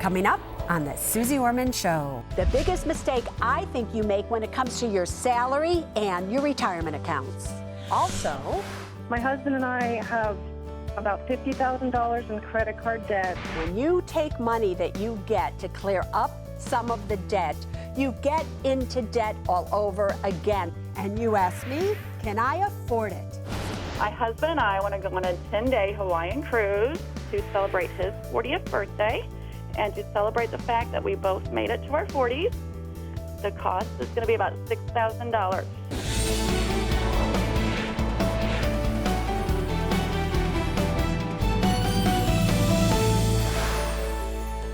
Coming up on the Suze Orman Show. The biggest mistake I think you make when it comes to your salary and your retirement accounts. Also, my husband and I have about $50,000 in credit card debt. When you take money that you get to clear up some of the debt, you get into debt all over again. And you ask me, can I afford it? My husband and I want to go on a 10-day Hawaiian cruise to celebrate his 40th birthday and to celebrate the fact that we both made it to our 40s. The cost is going to be about $6,000.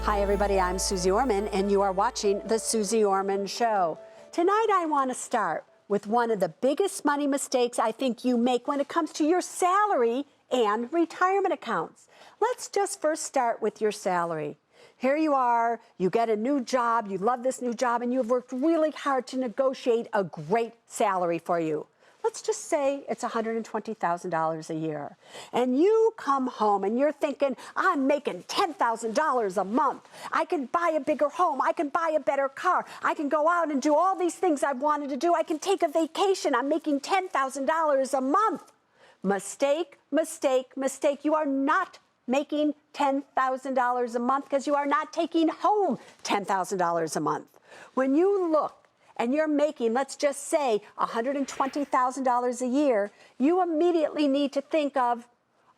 Hi everybody, I'm Suze Orman and you are watching the Suze Orman Show. Tonight I want to start with one of the biggest money mistakes I think you make when it comes to your salary and retirement accounts. Let's just first start with your salary. Here you are, you get a new job, you love this new job, and you've worked really hard to negotiate a great salary for you. Let's just say it's $120,000 a year. And you come home and you're thinking, I'm making $10,000 a month. I can buy a bigger home. I can buy a better car. I can go out and do all these things I've wanted to do. I can take a vacation. I'm making $10,000 a month. Mistake, mistake, mistake. You are not making $10,000 a month because you are not taking home $10,000 a month. When you look and you're making, let's just say, $120,000 a year, you immediately need to think of,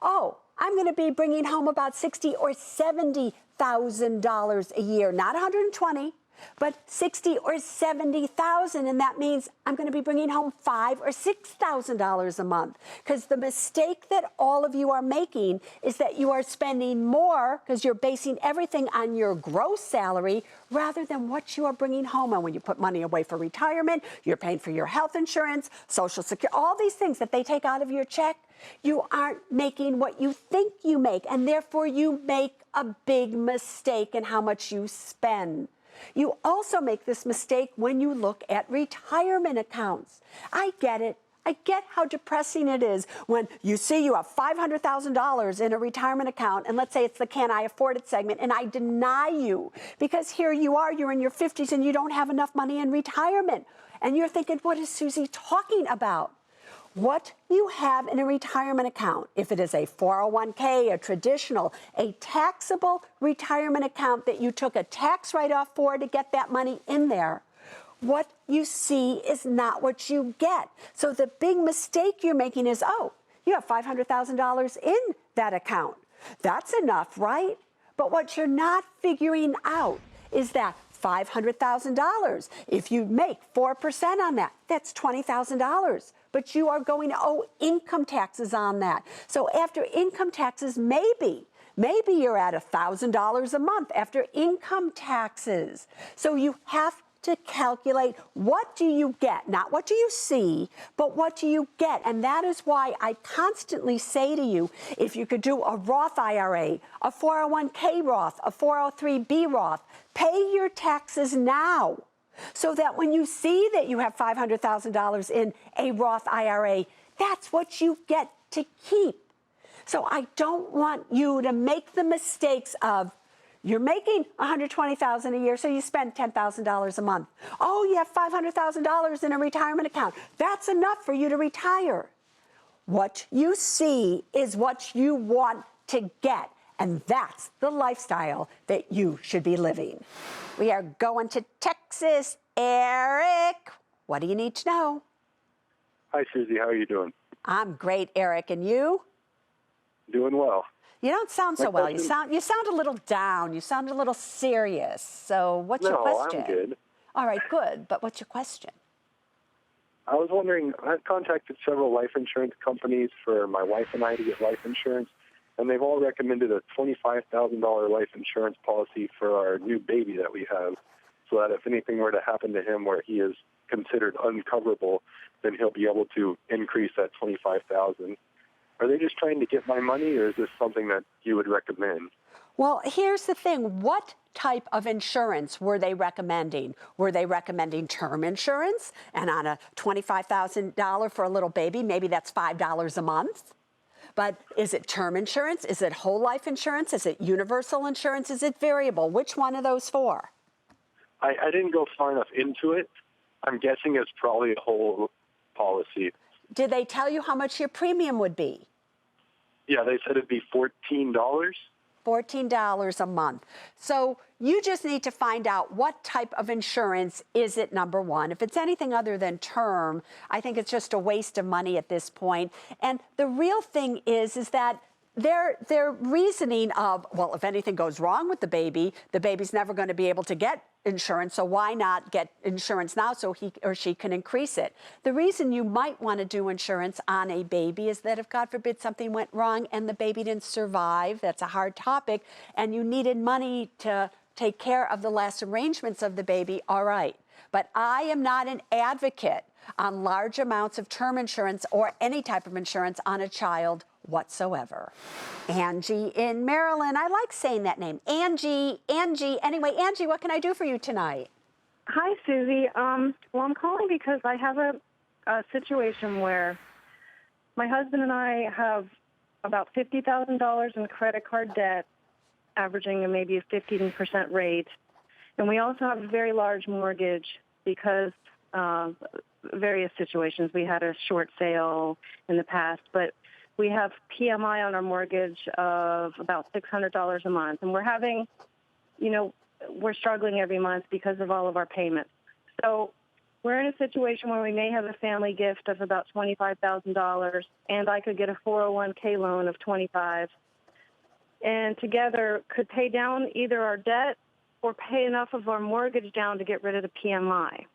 oh, I'm going to be bringing home about $60,000 or $70,000 a year, not $120,000, but $60,000 or $70,000, and that means I'm going to be bringing home $5,000 or $6,000 a month. Because the mistake that all of you are making is that you are spending more because you're basing everything on your gross salary rather than what you are bringing home. And when you put money away for retirement, you're paying for your health insurance, Social Security, all these things that they take out of your check, you aren't making what you think you make, and therefore you make a big mistake in how much you spend. You also make this mistake when you look at retirement accounts. I get it. I get how depressing it is when you see you have $500,000 in a retirement account, and let's say it's the Can I Afford It segment, and I deny you because here you are, you're in your 50s and you don't have enough money in retirement. And you're thinking, what is Suze talking about? What you have in a retirement account, if it is a 401k, a traditional, a taxable retirement account that you took a tax write-off for to get that money in there, what you see is not what you get. So the big mistake you're making is, oh, you have $500,000 in that account. That's enough, right? But what you're not figuring out is that $500,000, if you make 4% on that, that's $20,000. But you are going to owe income taxes on that. So after income taxes, maybe you're at $1,000 a month after income taxes. So you have to calculate, what do you get? Not what do you see, but what do you get? And that is why I constantly say to you, if you could do a Roth IRA, a 401k Roth, a 403b Roth, pay your taxes now, so that when you see that you have $500,000 in a Roth IRA, that's what you get to keep. So I don't want you to make the mistakes of, you're making $120,000 a year, so you spend $10,000 a month. Oh, you have $500,000 in a retirement account. That's enough for you to retire. What you see is what you want to get. And that's the lifestyle that you should be living. We are going to Texas. Eric, what do you need to know? Hi, Suze. How are you doing? I'm great, Eric. And you? Doing well. You don't sound so well. You sound a little down. You sound a little serious. So what's your question? No, I'm good. All right, good. But what's your question? I was wondering, I've contacted several life insurance companies for my wife and I to get life insurance, and they've all recommended a $25,000 life insurance policy for our new baby that we have, so that if anything were to happen to him where he is considered uncoverable, then he'll be able to increase that $25,000. Are they just trying to get my money, or is this something that you would recommend? Well, here's the thing. What type of insurance were they recommending? Were they recommending term insurance? And on a $25,000 for a little baby, maybe that's $5 a month? But is it term insurance? Is it whole life insurance? Is it universal insurance? Is it variable? Which one of those four? I didn't go far enough into it. I'm guessing it's probably a whole policy. Did they tell you how much your premium would be? Yeah, they said it'd be $14. $14 a month. So you just need to find out what type of insurance is it, number one. If it's anything other than term, I think it's just a waste of money at this point. And the real thing is that their reasoning of, well, if anything goes wrong with the baby's never going to be able to get insurance, so why not get insurance now so he or she can increase it? The reason you might want to do insurance on a baby is that if, God forbid, something went wrong and the baby didn't survive, that's a hard topic, and you needed money to take care of the last arrangements of the baby, all right. But I am not an advocate on large amounts of term insurance or any type of insurance on a child whatsoever. Angie in Maryland. I like saying that name. Angie. Anyway, Angie, what can I do for you tonight? Hi, Susie. Well, I'm calling because I have a situation where my husband and I have about $50,000 in credit card debt, averaging maybe a 15% rate. And we also have a very large mortgage because of various situations. We had a short sale in the past, but we have PMI on our mortgage of about $600 a month. And we're having, we're struggling every month because of all of our payments. So we're in a situation where we may have a family gift of about $25,000, and I could get a 401k loan of $25,000, and together could pay down either our debt or pay enough of our mortgage down to get rid of the PMI.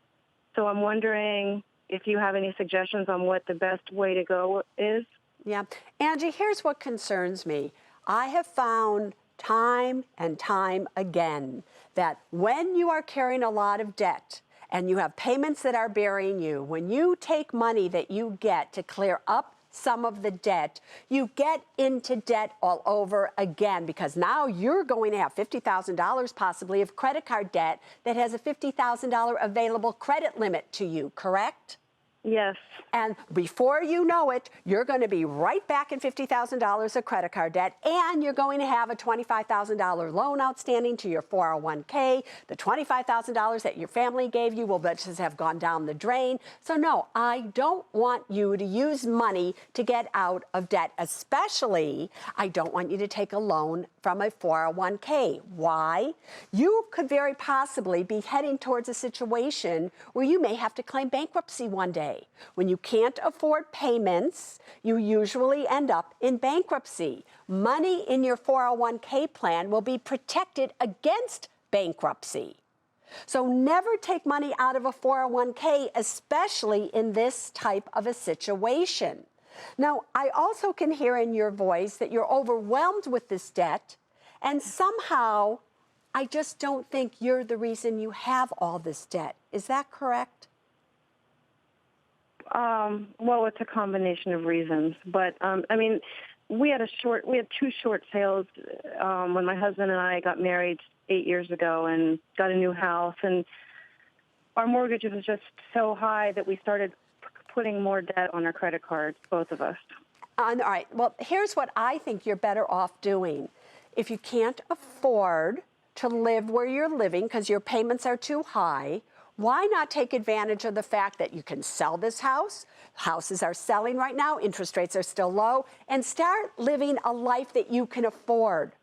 So I'm wondering if you have any suggestions on what the best way to go is. Yeah. Angie, here's what concerns me. I have found time and time again that when you are carrying a lot of debt and you have payments that are bearing you, when you take money that you get to clear up some of the debt, you get into debt all over again, because now you're going to have $50,000 possibly of credit card debt that has a $50,000 available credit limit to you, correct? Yes. And before you know it, you're going to be right back in $50,000 of credit card debt, and you're going to have a $25,000 loan outstanding to your 401k. The $25,000 that your family gave you will just have gone down the drain. So no, I don't want you to use money to get out of debt, especially I don't want you to take a loan from a 401k. Why? You could very possibly be heading towards a situation where you may have to claim bankruptcy one day. When you can't afford payments, you usually end up in bankruptcy. Money in your 401k plan will be protected against bankruptcy. So never take money out of a 401k, especially in this type of a situation. Now, I also can hear in your voice that you're overwhelmed with this debt, and somehow I just don't think you're the reason you have all this debt. Is that correct? Well, it's a combination of reasons, but we had two short sales when my husband and I got married 8 years ago and got a new house, and our mortgage was just so high that we started putting more debt on our credit cards, both of us. All right. Well, here's what I think you're better off doing. If you can't afford to live where you're living because your payments are too high, why not take advantage of the fact that you can sell this house? Houses are selling right now, interest rates are still low, and start living a life that you can afford.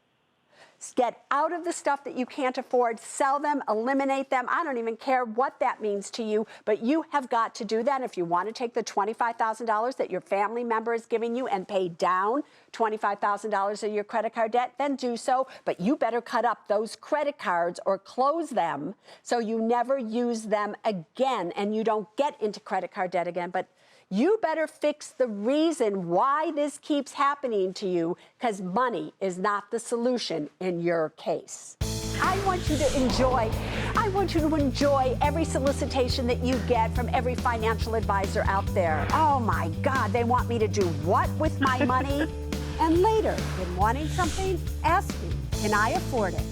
Get out of the stuff that you can't afford, sell them, eliminate them. I don't even care what that means to you, but you have got to do that. If you want to take the $25,000 that your family member is giving you and pay down $25,000 of your credit card debt, then do so. But you better cut up those credit cards or close them so you never use them again and you don't get into credit card debt again. But you better fix the reason why this keeps happening to you, because money is not the solution in your case. I want you to enjoy every solicitation that you get from every financial advisor out there. Oh my God, they want me to do what with my money? And later, when wanting something, ask me, can I afford it?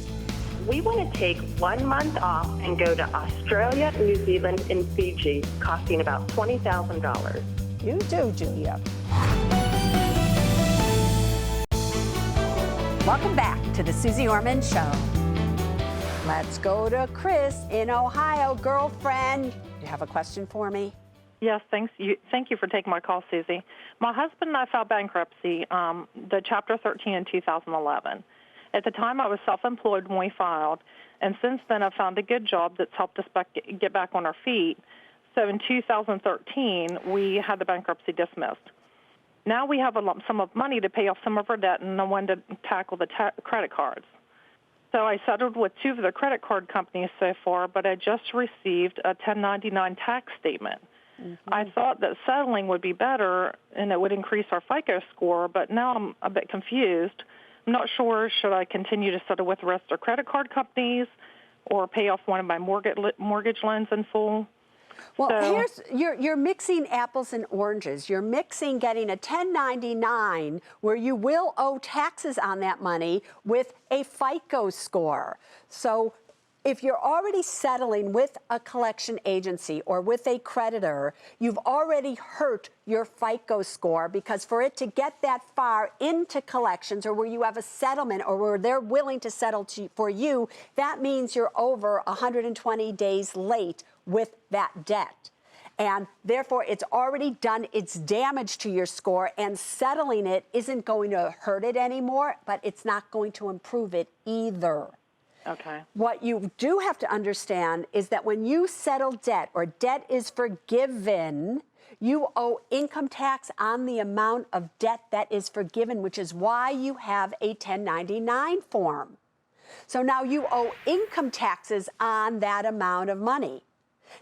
We want to take 1 month off and go to Australia, New Zealand, and Fiji, costing about $20,000. You do, Julia. Welcome back to the Suze Orman Show. Let's go to Chris in Ohio. Girlfriend, you have a question for me? Yes, thank you for taking my call, Susie. My husband and I filed bankruptcy, the Chapter 13 in 2011. At the time, I was self-employed when we filed, and since then I've found a good job that's helped us get back on our feet. So in 2013, we had the bankruptcy dismissed. Now we have a lump sum of money to pay off some of our debt, and I wanted to tackle the credit cards. So I settled with 2 of the credit card companies so far, but I just received a 1099 tax statement. I thought that settling would be better and it would increase our FICO score, but now I'm a bit confused. I'm not sure, should I continue to settle with the rest of credit card companies or pay off one of my mortgage loans in full? Well, you're mixing apples and oranges. You're mixing getting a 1099 where you will owe taxes on that money with a FICO score. So if you're already settling with a collection agency or with a creditor, you've already hurt your FICO score, because for it to get that far into collections or where you have a settlement or where they're willing to settle for you, that means you're over 120 days late with that debt. And therefore, it's already done its damage to your score, and settling it isn't going to hurt it anymore, but it's not going to improve it either. Okay. What you do have to understand is that when you settle debt or debt is forgiven, you owe income tax on the amount of debt that is forgiven, which is why you have a 1099 form. So now you owe income taxes on that amount of money.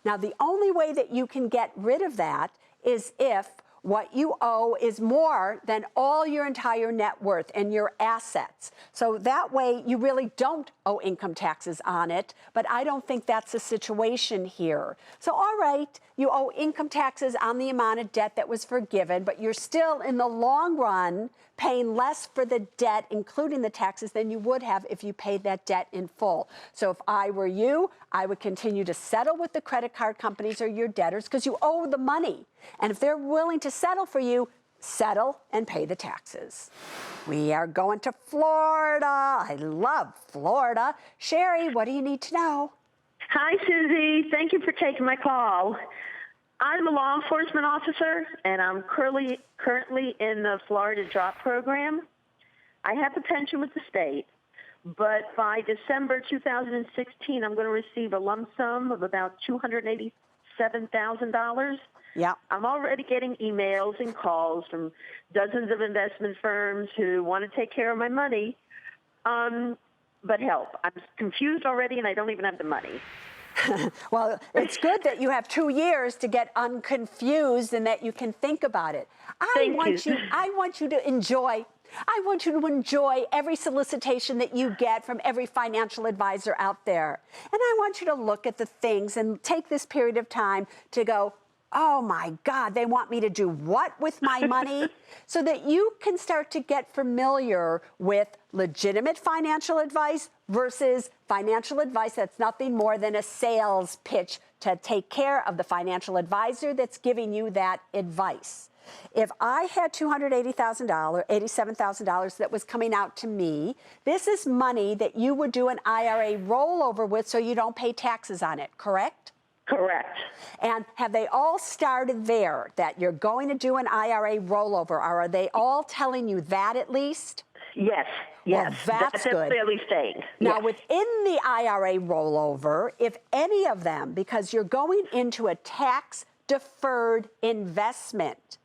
Now, the only way that you can get rid of that is if what you owe is more than all your entire net worth and your assets. So that way you really don't owe income taxes on it, but I don't think that's the situation here. So all right, you owe income taxes on the amount of debt that was forgiven, but you're still in the long run paying less for the debt, including the taxes, than you would have if you paid that debt in full. So if I were you, I would continue to settle with the credit card companies or your debtors, because you owe the money. And if they're willing to settle for you, settle and pay the taxes. We are going to Florida. I love Florida. Sherry, what do you need to know? Hi, Susie. Thank you for taking my call. I'm a law enforcement officer, and I'm currently in the Florida Drop Program. I have a pension with the state, but by December 2016, I'm going to receive a lump sum of about $287,000. Yeah. I'm already getting emails and calls from dozens of investment firms who want to take care of my money, but help. I'm confused already, and I don't even have the money. Well, it's good that you have 2 years to get unconfused and that you can think about it. I want you to enjoy every solicitation that you get from every financial advisor out there. And I want you to look at the things and take this period of time to go, oh my God, they want me to do what with my money? So that you can start to get familiar with legitimate financial advice versus financial advice that's nothing more than a sales pitch to take care of the financial advisor that's giving you that advice. If I had $87,000 that was coming out to me, this is money that you would do an IRA rollover with so you don't pay taxes on it, correct? Correct. And have they all started there, that you're going to do an IRA rollover? Or are they all telling you that at least? Yes, yes. Well, that's good. Fairly staying. Now, yes. Within the IRA rollover, if any of them, because you're going into a tax-deferred investment,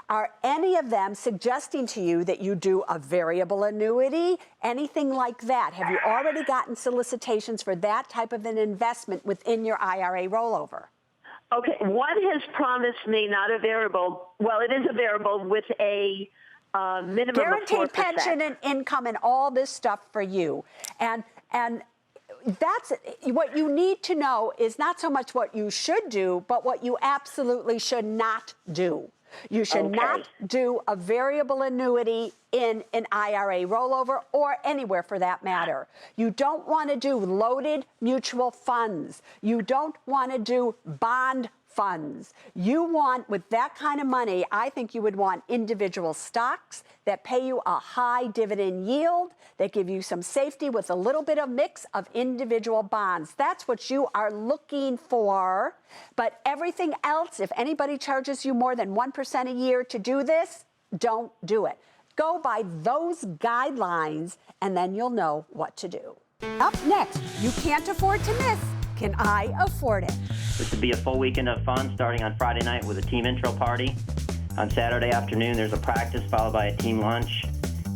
are any of them suggesting to you that you do a variable annuity, anything like that? Have you already gotten solicitations for that type of an investment within your IRA rollover? Okay, one has promised me not a variable. Well, it is a variable with a minimum guaranteed of 4%. pension and income and all this stuff for you. And that's what you need to know is not so much what you should do, but what you absolutely should not do. You should not do a variable annuity in an IRA rollover or anywhere for that matter. You don't want to do loaded mutual funds. You don't want to do bond funds. You want, with that kind of money, I think you would want individual stocks that pay you a high dividend yield, that give you some safety with a little bit of mix of individual bonds. That's what you are looking for. But everything else, if anybody charges you more than 1% a year to do this, don't do it. Go by those guidelines, and then you'll know what to do. Up next, you can't afford to miss. Can I afford it? This would be a full weekend of fun starting on Friday night with a team intro party. On Saturday afternoon, there's a practice followed by a team lunch.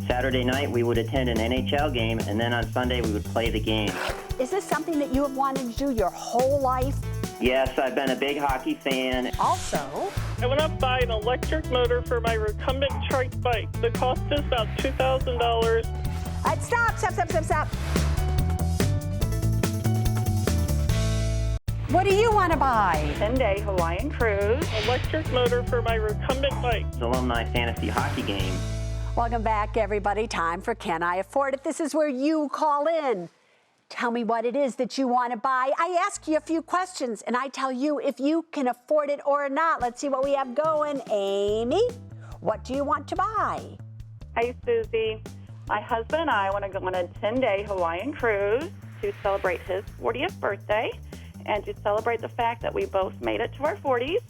Saturday night, we would attend an NHL game, and then on Sunday, we would play the game. Is this something that you have wanted to do your whole life? Yes, I've been a big hockey fan. Also, I went up to buy an electric motor for my recumbent trike bike. The cost is about $2,000. Stop. What do you want to buy? 10-day Hawaiian cruise. Electric motor for my recumbent bike. Alumni fantasy hockey game. Welcome back, everybody. Time for Can I Afford It? This is where you call in. Tell me what it is that you want to buy. I ask you a few questions, and I tell you if you can afford it or not. Let's see what we have going. Amy, what do you want to buy? Hi, Susie. My husband and I want to go on a 10-day Hawaiian cruise to celebrate his 40th birthday and to celebrate the fact that we both made it to our 40s.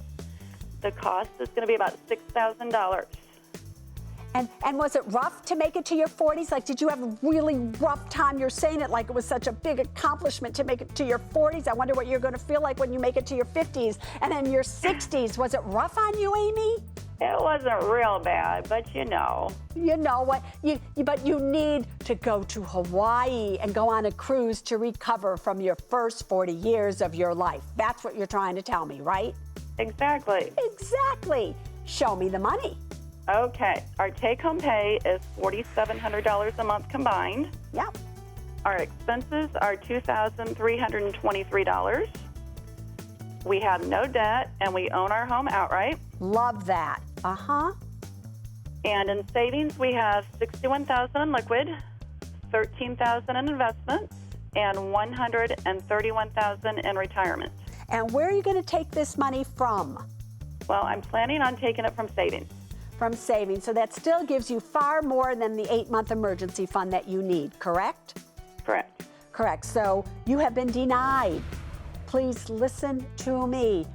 The cost is going to be about $6,000. And was it rough to make it to your 40s? Like, did you have a really rough time? You're saying it like it was such a big accomplishment to make it to your 40s. I wonder what you're going to feel like when you make it to your 50s and then your 60s. Was it rough on you, Amy? It wasn't real bad, but you know. You know what? But you need to go to Hawaii and go on a cruise to recover from your first 40 years of your life. That's what you're trying to tell me, right? Exactly. Exactly. Show me the money. Okay. Our take-home pay is $4,700 a month combined. Yep. Our expenses are $2,323. We have no debt, and we own our home outright. Love that. Uh-huh. And in savings, we have $61,000 in liquid, $13,000 in investments, and $131,000 in retirement. And where are you going to take this money from? Well, I'm planning on taking it from savings. From savings. So that still gives you far more than the 8-month emergency fund that you need, correct? Correct. Correct. So you have been denied. Please listen to me.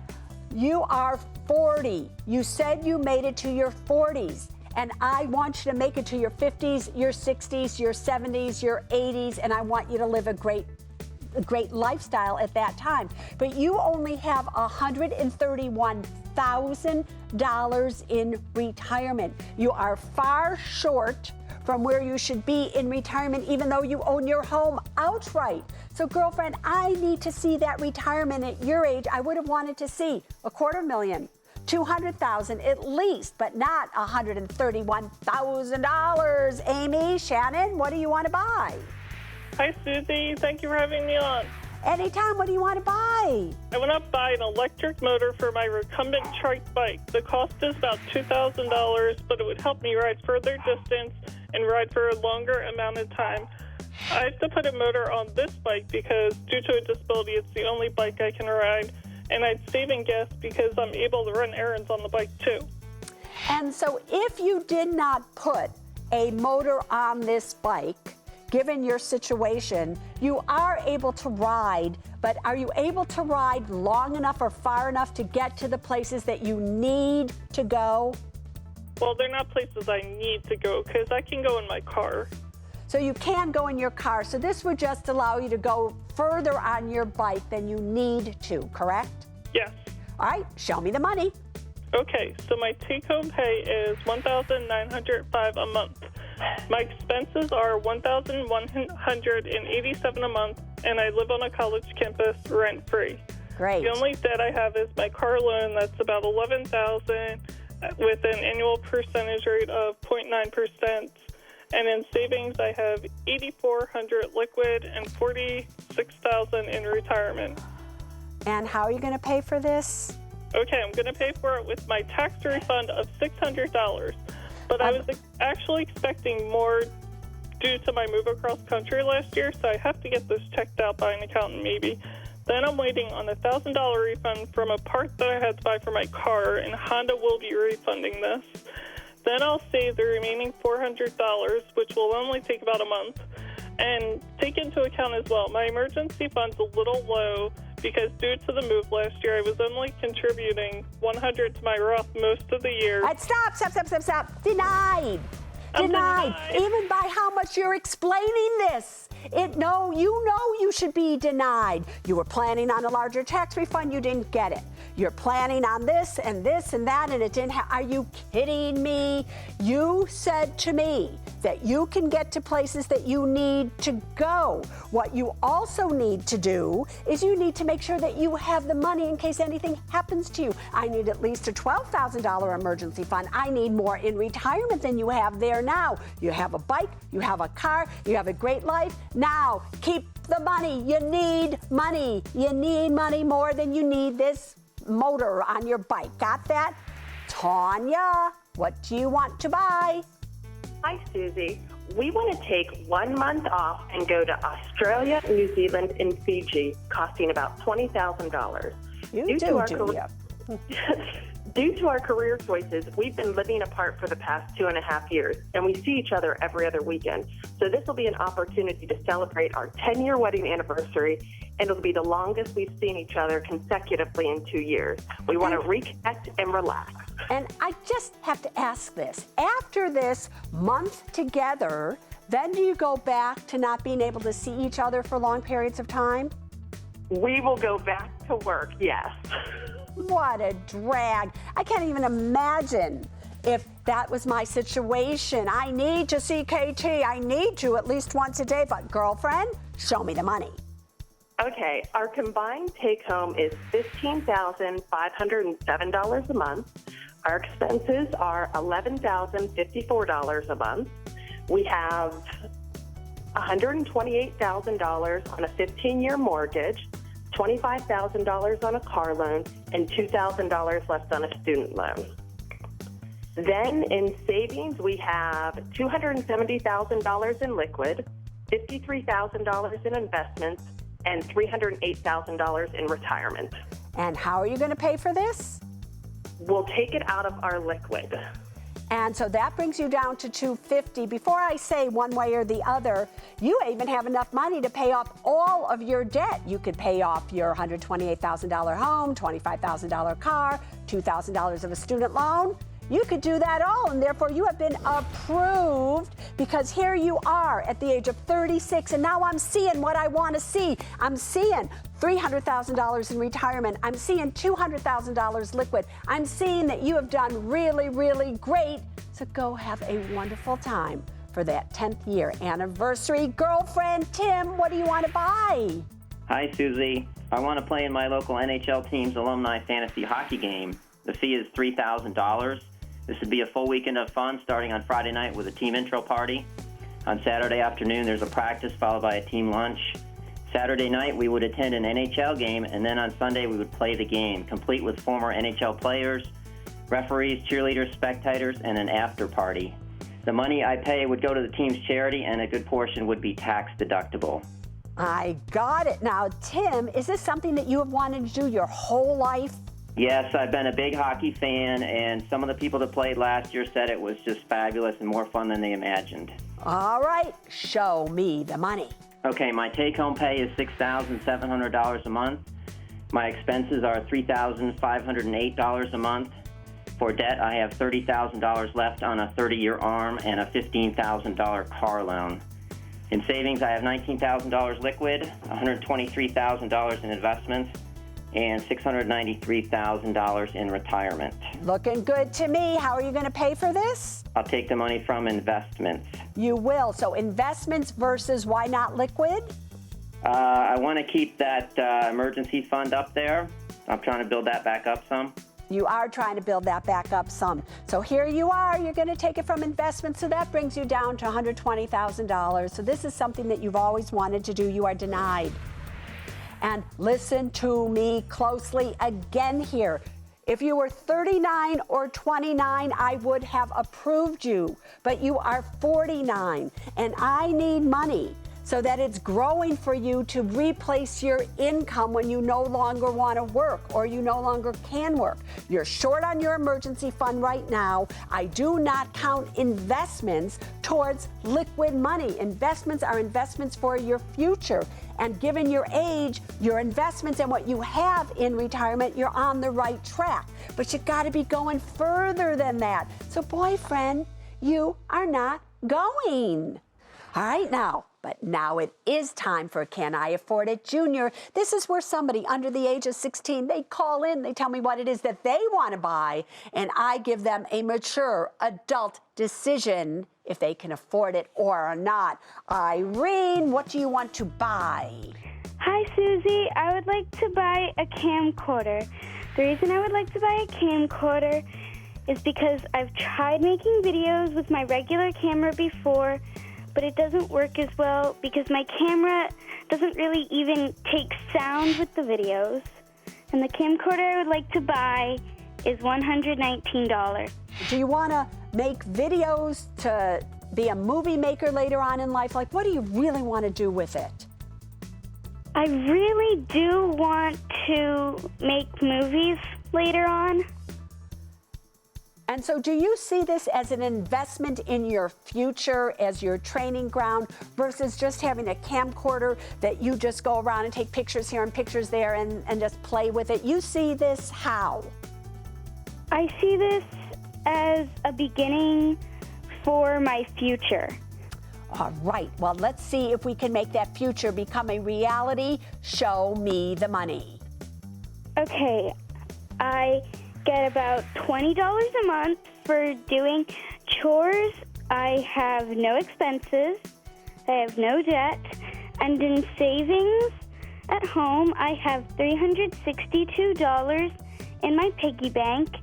You are 40. You said you made it to your 40s. And I want you to make it to your 50s, your 60s, your 70s, your 80s, and I want you to live a great lifestyle at that time. But you only have $131,000 in retirement. You are far short from where you should be in retirement, even though you own your home outright. So, girlfriend, I need to see that retirement at your age. I would have wanted to see $250,000, $200,000 at least, but not $131,000. Amy, Shannon, what do you want to buy? Hi, Susie. Thank you for having me on. Anytime, what do you want to buy? I went up to buy an electric motor for my recumbent trike bike. The cost is about $2,000, but it would help me ride further distance and ride for a longer amount of time. I have to put a motor on this bike because due to a disability, it's the only bike I can ride. And I'd save in gas because I'm able to run errands on the bike too. And so if you did not put a motor on this bike, given your situation, you are able to ride, but are you able to ride long enough or far enough to get to the places that you need to go? Well, they're not places I need to go because I can go in my car. So you can go in your car. So this would just allow you to go further on your bike than you need to, correct? Yes. All right, show me the money. Okay, so my take-home pay is $1,905 a month. My expenses are $1,187 a month, and I live on a college campus rent-free. Great. The only debt I have is my car loan. That's about $11,000 with an annual percentage rate of 0.9%. And in savings, I have $8,400 liquid and $46,000 in retirement. And how are you going to pay for this? Okay, I'm going to pay for it with my tax refund of $600. But I was actually expecting more due to my move across country last year, so I have to get this checked out by an accountant maybe. Then I'm waiting on a $1,000 refund from a part that I had to buy for my car, and Honda will be refunding this. Then I'll save the remaining $400, which will only take about a month. And take into account as well, my emergency fund's a little low because due to the move last year, I was only contributing $100 to my Roth most of the year. Stop. Denied. Denied. Even by how much you're explaining this. You should be denied. You were planning on a larger tax refund, you didn't get it. You're planning on this and this and that, and it didn't are you kidding me? You said to me that you can get to places that you need to go. What you also need to do is you need to make sure that you have the money in case anything happens to you. I need at least a $12,000 emergency fund. I need more in retirement than you have there now. You have a bike, you have a car, you have a great life. Now, keep the money. You need money. You need money more than you need this motor on your bike. Got that? Tanya, what do you want to buy? Hi, Susie. We want to take 1 month off and go to Australia, New Zealand, and Fiji, costing about $20,000. Due to our career choices, we've been living apart for the past 2.5 years, and we see each other every other weekend. So this will be an opportunity to celebrate our 10-year wedding anniversary, and it'll be the longest we've seen each other consecutively in 2 years. We want to reconnect and relax. And I just have to ask this. After this month together, then do you go back to not being able to see each other for long periods of time? We will go back to work, yes. What a drag. I can't even imagine if that was my situation. I need to see KT. I need to at least once a day. But girlfriend, show me the money. Okay, our combined take-home is $15,507 a month. Our expenses are $11,054 a month. We have $128,000 on a 15-year mortgage, $25,000 on a car loan, and $2,000 left on a student loan. Then in savings, we have $270,000 in liquid, $53,000 in investments, and $308,000 in retirement. And how are you going to pay for this? We'll take it out of our liquid. And so that brings you down to $250. Before I say one way or the other, you even have enough money to pay off all of your debt. You could pay off your $128,000 home, $25,000 car, $2,000 of a student loan. You could do that all, and therefore you have been approved because here you are at the age of 36, and now I'm seeing what I want to see. I'm seeing $300,000 in retirement. I'm seeing $200,000 liquid. I'm seeing that you have done really, really great. So go have a wonderful time for that 10th year anniversary. Girlfriend Tim, what do you want to buy? Hi, Susie. I want to play in my local NHL team's alumni fantasy hockey game. The fee is $3,000. This would be a full weekend of fun starting on Friday night with a team intro party. On Saturday afternoon, there's a practice followed by a team lunch. Saturday night, we would attend an NHL game, and then on Sunday, we would play the game, complete with former NHL players, referees, cheerleaders, spectators, and an after party. The money I pay would go to the team's charity, and a good portion would be tax deductible. I got it. Now, Tim, is this something that you have wanted to do your whole life? Yes, I've been a big hockey fan, and some of the people that played last year said it was just fabulous and more fun than they imagined. All right, show me the money. Okay, my take-home pay is $6,700 a month. My expenses are $3,508 a month. For debt, I have $30,000 left on a 30-year ARM and a $15,000 car loan. In savings, I have $19,000 liquid, $123,000 in investments, and $693,000 in retirement. Looking good to me. How are you going to pay for this? I'll take the money from investments. You will. So investments versus why not liquid? I want to keep that emergency fund up there. I'm trying to build that back up some. You are trying to build that back up some. So here you are. You're going to take it from investments. So that brings you down to $120,000. So this is something that you've always wanted to do. You are denied. And listen to me closely again here. If you were 39 or 29, I would have approved you, but you are 49, and I need money so that it's growing for you to replace your income when you no longer want to work or you no longer can work. You're short on your emergency fund right now. I do not count investments towards liquid money. Investments are investments for your future. And given your age, your investments and what you have in retirement, you're on the right track. But you got to be going further than that. So boyfriend, you are not going. All right now, but now it is time for Can I Afford It Junior. This is where somebody under the age of 16, they call in, they tell me what it is that they want to buy, and I give them a mature adult decision if they can afford it or not. Irene, what do you want to buy? Hi, Susie. I would like to buy a camcorder. The reason I would like to buy a camcorder is because I've tried making videos with my regular camera before, but it doesn't work as well because my camera doesn't really even take sound with the videos. And the camcorder I would like to buy is $119. Do you want to make videos to be a movie maker later on in life? Like, what do you really want to do with it? I really do want to make movies later on. And so do you see this as an investment in your future, as your training ground, versus just having a camcorder that you just go around and take pictures here and pictures there and just play with it? You see this how? I see this as a beginning for my future. All right, well, let's see if we can make that future become a reality. Show me the money. Okay, I get about $20 a month for doing chores. I have no expenses. I have no debt. And in savings at home, I have $362 in my piggy bank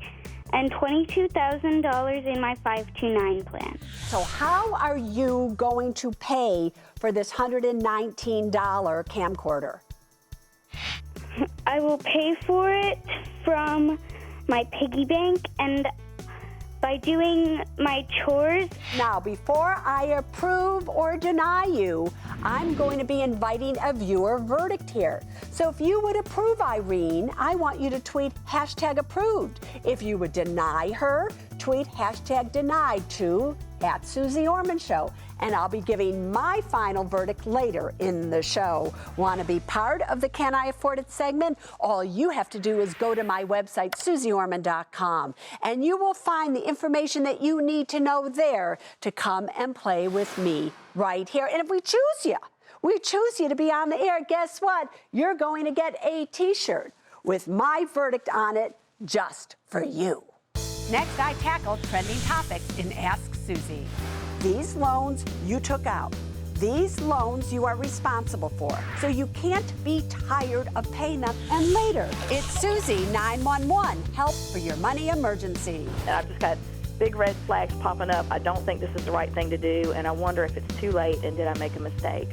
and $22,000 in my 529 plan. So how are you going to pay for this $119 camcorder? I will pay for it from my piggy bank and by doing my chores. Now, before I approve or deny you, I'm going to be inviting a viewer verdict here. So if you would approve Irene, I want you to tweet #approved. If you would deny her, tweet #denied to @Suze Orman Show. And I'll be giving my final verdict later in the show. Want to be part of the Can I Afford It segment? All you have to do is go to my website, SuzeOrman.com, and you will find the information that you need to know there to come and play with me right here. And if we choose you to be on the air, guess what? You're going to get a t-shirt with my verdict on it just for you. Next, I tackle trending topics in Ask Susie. These loans you took out. These loans you are responsible for. So you can't be tired of paying them. And later, it's Susie 911, help for your money emergency. I've just got big red flags popping up. I don't think this is the right thing to do, and I wonder if it's too late and did I make a mistake.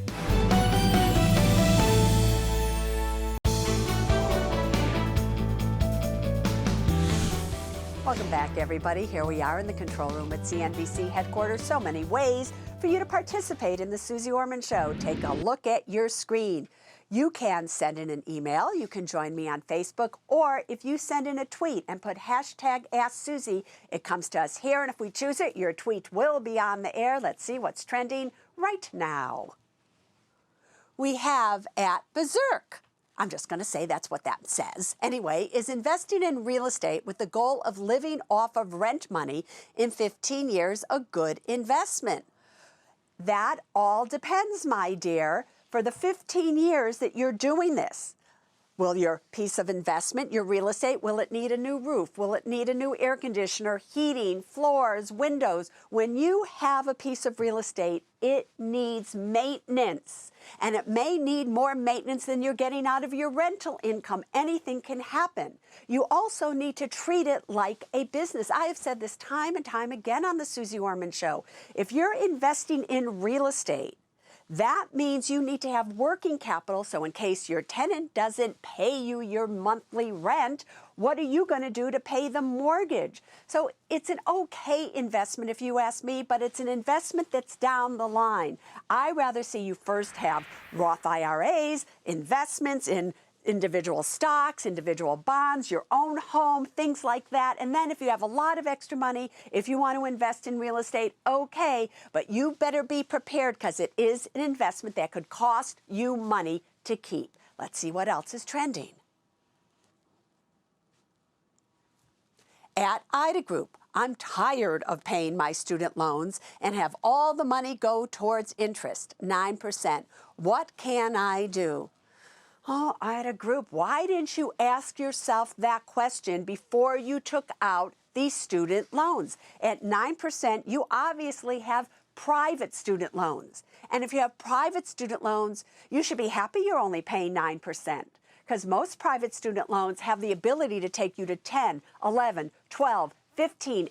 Welcome back, everybody. Here we are in the control room at CNBC headquarters. So many ways for you to participate in the Suze Orman Show. Take a look at your screen. You can send in an email. You can join me on Facebook. Or if you send in a tweet and put #AskSusie, it comes to us here. And if we choose it, your tweet will be on the air. Let's see what's trending right now. We have at Berserk. I'm just going to say that's what that says. Anyway, is investing in real estate with the goal of living off of rent money in 15 years a good investment? That all depends, my dear, for the 15 years that you're doing this. Will your piece of investment, your real estate, will it need a new roof? Will it need a new air conditioner, heating, floors, windows? When you have a piece of real estate, it needs maintenance. And it may need more maintenance than you're getting out of your rental income. Anything can happen. You also need to treat it like a business. I have said this time and time again on the Suze Orman Show. If you're investing in real estate, That means you need to have working capital, so in case your tenant doesn't pay you your monthly rent, what are you going to do to pay the mortgage? So it's an okay investment if you ask me, but it's an investment that's down the line. I rather see you first have Roth IRAs, investments in individual stocks, individual bonds, your own home, things like that. And then if you have a lot of extra money, if you want to invest in real estate, okay, but you better be prepared because it is an investment that could cost you money to keep. Let's see what else is trending. At Ida Group, I'm tired of paying my student loans and have all the money go towards interest, 9%. What can I do? Oh, Ida Group, why didn't you ask yourself that question before you took out these student loans? At 9%, you obviously have private student loans. And if you have private student loans, you should be happy you're only paying 9%. Because most private student loans have the ability to take you to 10, 11, 12, 15%,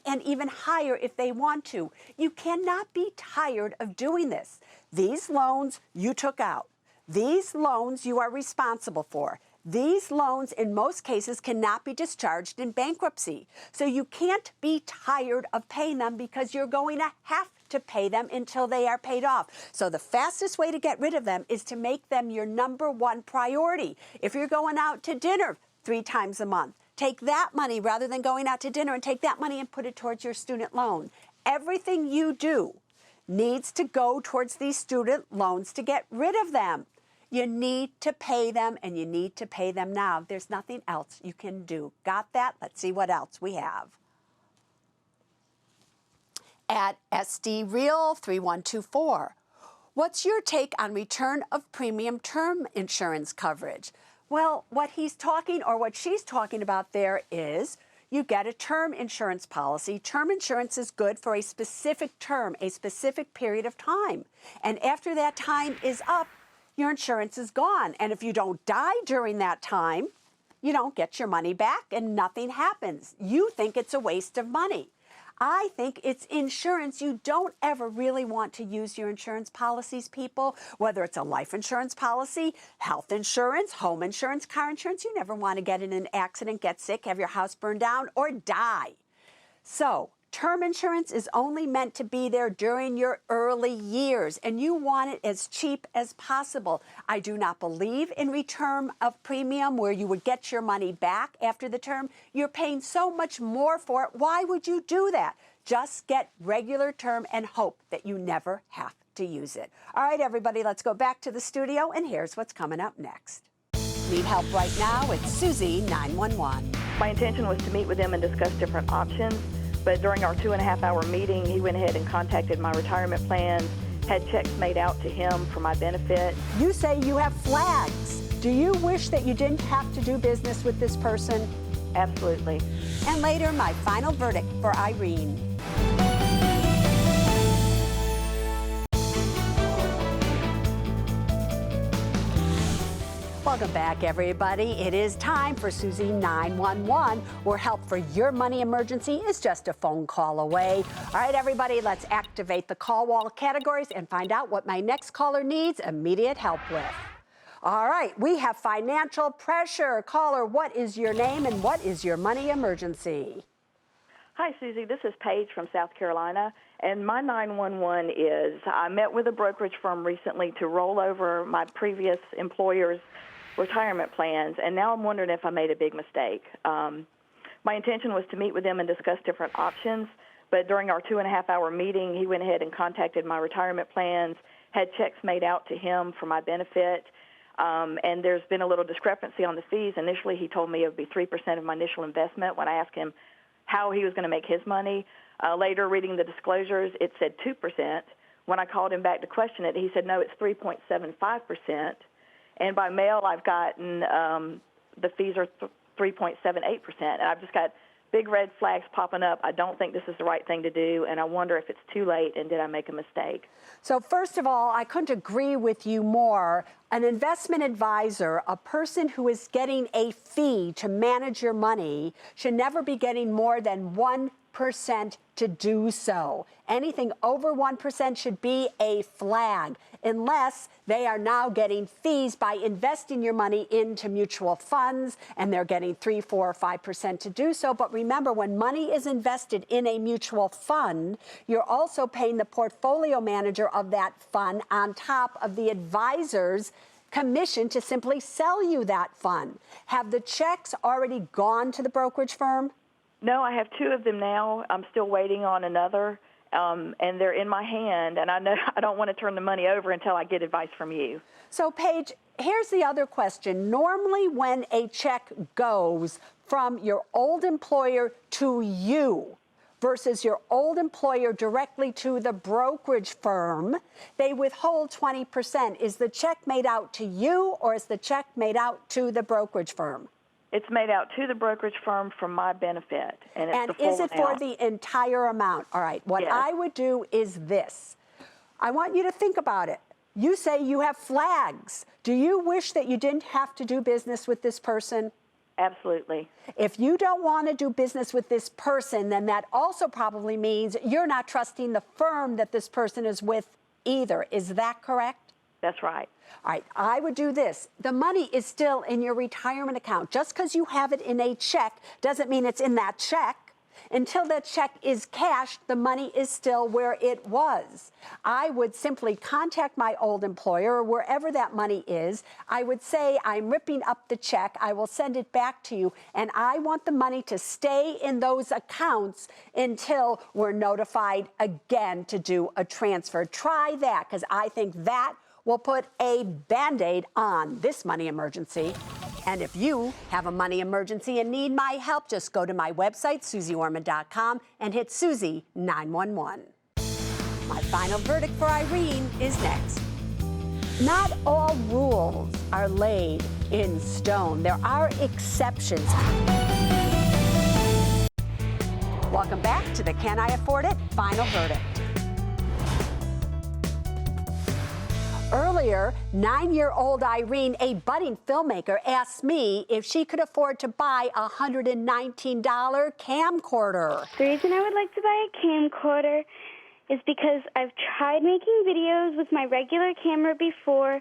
and even higher if they want to. You cannot be tired of doing this. These loans you took out. These loans you are responsible for. These loans, in most cases, cannot be discharged in bankruptcy. So you can't be tired of paying them because you're going to have to pay them until they are paid off. So the fastest way to get rid of them is to make them your #1 priority. If you're going out to dinner 3 times a month, take that money rather than going out to dinner and take that money and put it towards your student loan. Everything you do needs to go towards these student loans to get rid of them. You need to pay them, and you need to pay them now. There's nothing else you can do. Got that? Let's see what else we have. At SD Real 3124, what's your take on return of premium term insurance coverage? Well, what he's talking or what she's talking about there is you get a term insurance policy. Term insurance is good for a specific term, a specific period of time. And after that time is up, your insurance is gone. And if you don't die during that time, you don't get your money back and nothing happens. You think it's a waste of money. I think it's insurance. You don't ever really want to use your insurance policies, people, whether it's a life insurance policy, health insurance, home insurance, car insurance. You never want to get in an accident, get sick, have your house burned down, or die. So term insurance is only meant to be there during your early years, and you want it as cheap as possible. I do not believe in return of premium where you would get your money back after the term. You're paying so much more for it. Why would you do that? Just get regular term and hope that you never have to use it. All right, everybody, let's go back to the studio, and here's what's coming up next. Need help right now? It's Susie 911. My intention was to meet with him and discuss different options. But during our 2.5-hour meeting, he went ahead and contacted my retirement plans, had checks made out to him for my benefit. You say you have flags. Do you wish that you didn't have to do business with this person? Absolutely. And later, my final verdict for Irene. Welcome back, everybody. It is time for Susie 911, where help for your money emergency is just a phone call away. All right, everybody, let's activate the call wall categories and find out what my next caller needs immediate help with. All right, we have financial pressure. Caller, what is your name and what is your money emergency? Hi, Susie. This is Paige from South Carolina, and my 911 is I met with a brokerage firm recently to roll over my previous employer's retirement plans, and now I'm wondering if I made a big mistake. My intention was to meet with them and discuss different options, but during our 2.5-hour meeting, he went ahead and contacted my retirement plans, had checks made out to him for my benefit, and there's been a little discrepancy on the fees. Initially, he told me it would be 3% of my initial investment. When I asked him how he was going to make his money, later reading the disclosures, it said 2%. When I called him back to question it, he said, no, it's 3.75%. And by mail, I've gotten the fees are 3.78%. And I've just got big red flags popping up. I don't think this is the right thing to do, and I wonder if it's too late and did I make a mistake. So first of all, I couldn't agree with you more. An investment advisor, a person who is getting a fee to manage your money, should never be getting more than 1% to do so. Anything over 1% should be a flag, unless they are now getting fees by investing your money into mutual funds, and they're getting 3, 4, or 5% to do so. But remember, when money is invested in a mutual fund, you're also paying the portfolio manager of that fund on top of the advisor's commission to simply sell you that fund. Have the checks already gone to the brokerage firm? No, I have 2 of them now. I'm still waiting on another, and they're in my hand, and I know I don't want to turn the money over until I get advice from you. So, Paige, here's the other question. Normally, when a check goes from your old employer to you versus your old employer directly to the brokerage firm, they withhold 20%. Is the check made out to you, or is the check made out to the brokerage firm? It's made out to the brokerage firm for my benefit, and it's the full is it amount. for the entire amount? All right, what Yes. I would do is this. I want you to think about it. You say you have flags. Do you wish that you didn't have to do business with this person? Absolutely. If you don't want to do business with this person, then that also probably means you're not trusting the firm that this person is with either. Is that correct? That's right. All right, I would do this. The money is still in your retirement account. Just because you have it in a check doesn't mean it's in that check. Until that check is cashed, the money is still where it was. I would simply contact my old employer or wherever that money is. I would say, I'm ripping up the check. I will send it back to you. And I want the money to stay in those accounts until we're notified again to do a transfer. Try that, because I think that will put a Band-Aid on this money emergency. And if you have a money emergency and need my help, just go to my website, SuzeOrman.com, and hit Susie 911. My final verdict for Irene is next. Not all rules are laid in stone. There are exceptions. Welcome back to the Can I Afford It? Final verdict. Earlier, 9-year-old Irene, a budding filmmaker, asked me if she could afford to buy a $119 camcorder. The reason I would like to buy a camcorder is because I've tried making videos with my regular camera before,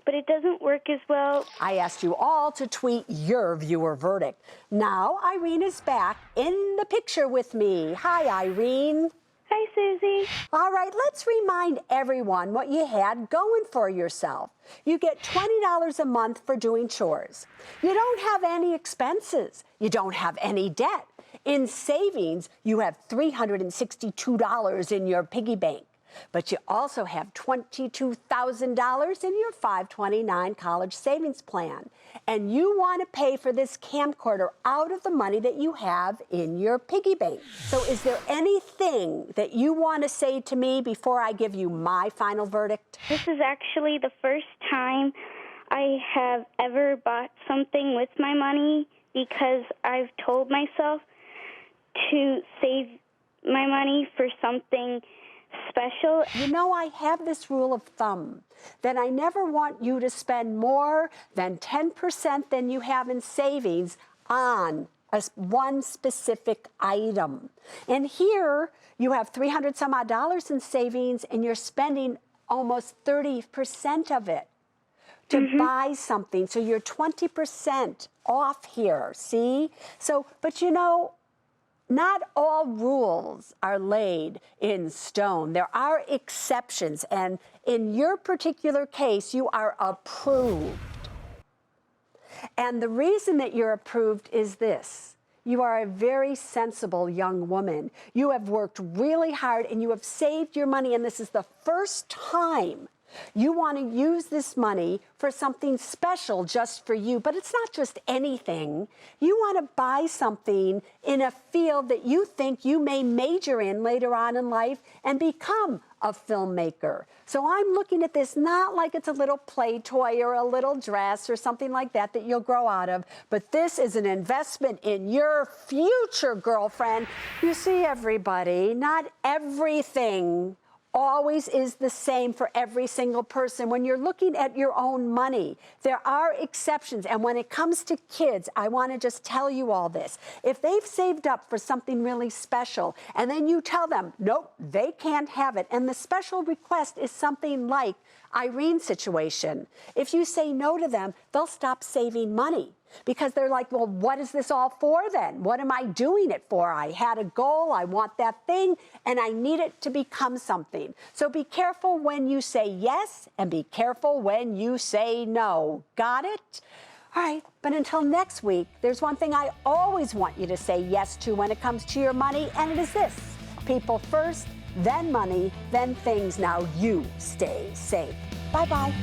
but it doesn't work as well. I asked you all to tweet your viewer verdict. Now, Irene is back in the picture with me. Hi, Irene. Hi, Susie. All right, let's remind everyone what you had going for yourself. You get $20 a month for doing chores. You don't have any expenses. You don't have any debt. In savings, you have $362 in your piggy bank. But you also have $22,000 in your 529 college savings plan. And you want to pay for this camcorder out of the money that you have in your piggy bank. So is there anything that you want to say to me before I give you my final verdict? This is actually the first time I have ever bought something with my money, because I've told myself to save my money for something special. You know, I have this rule of thumb that I never want you to spend more than 10% than you have in savings on one specific item. And here you have $300 some odd in savings, and you're spending almost 30% of it to buy something. So you're 20% off here, see? So, but you know, not all rules are laid in stone. There are exceptions, and in your particular case, you are approved. And the reason that you're approved is this. You are a very sensible young woman. You have worked really hard, and you have saved your money, and this is the first time you want to use this money for something special just for you. But it's not just anything. You want to buy something in a field that you think you may major in later on in life and become a filmmaker. So I'm looking at this not like it's a little play toy or a little dress or something like that that you'll grow out of, but this is an investment in your future, girlfriend. You see, everybody, not everything always is the same for every single person. When you're looking at your own money, there are exceptions. And when it comes to kids, I want to just tell you all this. If they've saved up for something really special, and then you tell them, nope, they can't have it, and the special request is something like Irene's situation, if you say no to them, they'll stop saving money. Because they're like, well, what is this all for then? What am I doing it for? I had a goal, I want that thing, and I need it to become something. So be careful when you say yes, and be careful when you say no. Got it? All right, but until next week, there's one thing I always want you to say yes to when it comes to your money, and it is this: people first, then money, then things. Now you stay safe. Bye-bye.